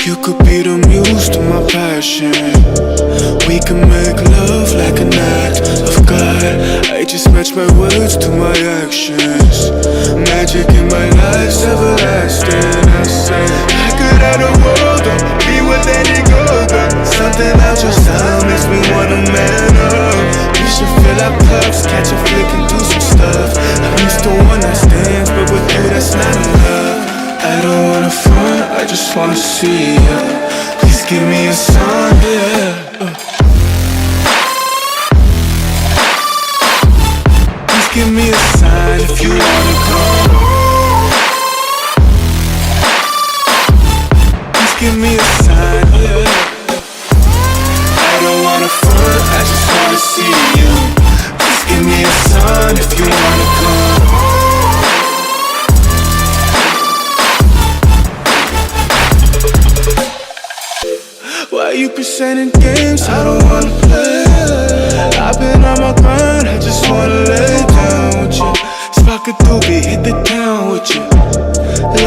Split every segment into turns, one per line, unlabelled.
You could be the muse to my passion. We can make love like an act of God. I just match my words to my actions. Magic in my life's everlasting. I say I could have the world or be with any girl, but something about your style makes me wanna man up. We should fill our cups, catch a flick and do some stuff. I'm used to one night stands, but with you that's not enough. I don't wanna front, I just wanna see ya. Please give me a sign, yeah. Please give me a sign if you wanna come. Please give me a sign, yeah. I don't wanna front, I just wanna see you. Please give me a sign if you wanna come. Why you presenting games I don't wanna play? I've been on my grind, I just wanna lay down with you. Spark a doobie, hit the town with you.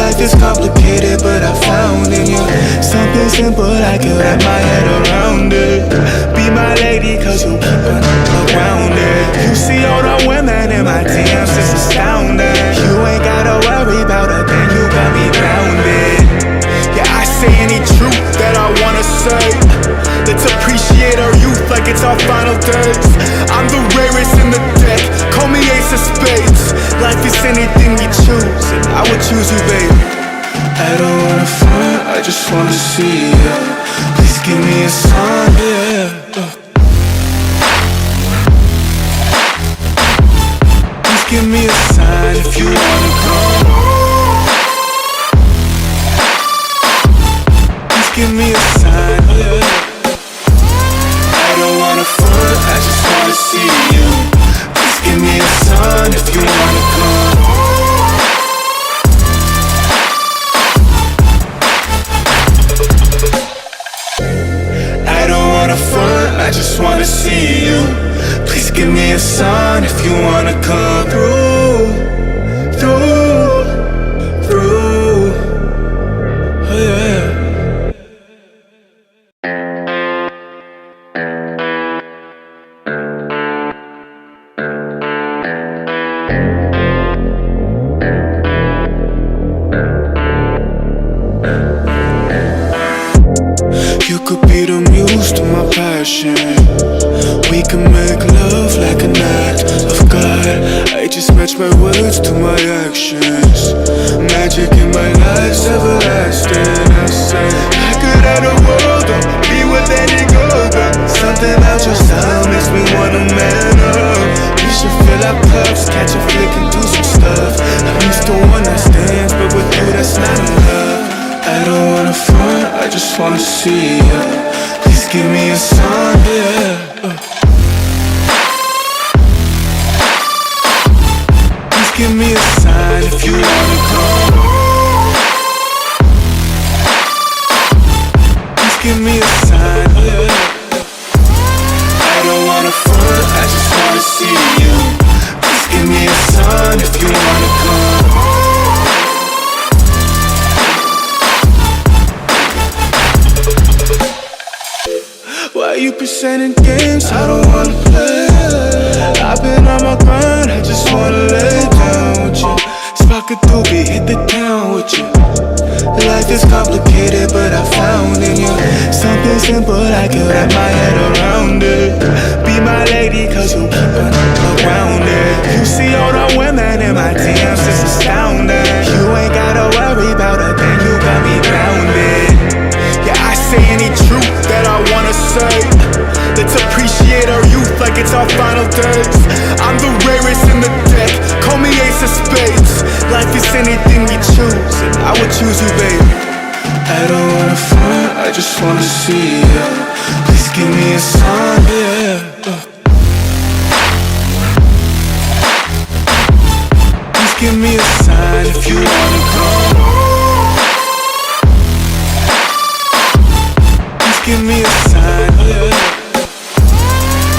Life is complicated, but I found in you something simple, I can wrap my head around it. Be my lady, cause you keep it around it. You see all the women in my DMs, it's astounding. You ain't gotta worry about a thing, you got me grounded. Yeah, I say any truth that I wanna say. Let's appreciate our youth like it's our final days. I'm the rarest in the deck, call me ace of spades. Life is anything we choose, and I would choose you, baby. I don't wanna front, I just wanna see ya. Please give me a sign, yeah. Please give me a sign if you wanna come. Give me a sign, yeah. I don't wanna front, I just wanna see you. Please give me a sign if you wanna come. I don't wanna front, I just wanna see you. Please give me a sign if you wanna come through. Oh yeah. You could be the muse to my passion. We can make love like an act of God. I just match my words to my actions. Magic in my life's everlasting. I say I could have the world or be with any girl, but something about your style makes me wanna man up. We should fill our cups, catch a flick and do some stuff. I'm used to one night stands, but with you that's not enough. I don't wanna front, I just wanna see ya. Please give me a sign, yeah. Please give me a sign if you wanna come. Please give me a sign, yeah. I don't wanna front, I just wanna see you. Please give me a sign if you wanna come. Why you presenting games I don't wanna play? I've been on my grind, I just wanna lay down with you. Spark a doobie, hit the town with you. Life is complicated, but I found in you something simple, I can wrap my head around it. Be my lady, cause you keep it around it. You see all the women in my DMs, it's astounding. You ain't gotta worry about a thing, you got me grounded. Yeah, I say any truth that I wanna say. Let's appreciate our youth like it's our final days. I'm the rarest in the deck, call me ace of spades. Life is anything we choose, and I would choose you, baby. I don't wanna front, I just wanna see ya. Please give me a sign, yeah. Please give me a sign if you wanna come. Please give me a sign, yeah.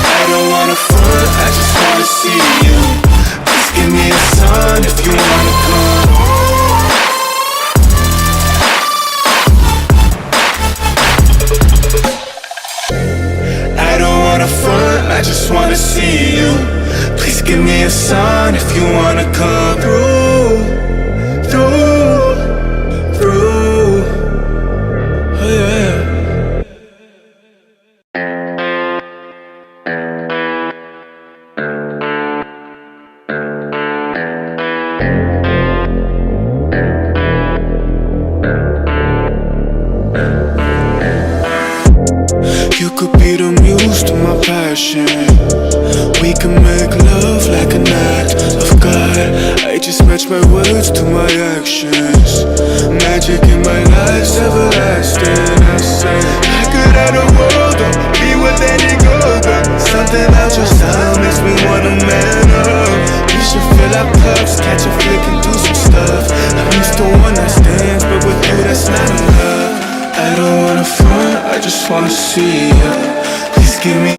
I don't wanna front, I just wanna see you. Please give me a sign if you wanna come. see you. Please give me a sign if you wanna come through. Oh yeah. You could be the muse to my passion. We can make love like an act of God. I just match my words to my actions. Magic in my life's everlasting. I say I could have the world or be with any girl, but something about your style makes me wanna man up. We should fill our cups, catch a flick and do some stuff. I'm used to one night stands, but with you that's not enough. I don't wanna front, I just wanna see ya. Please give me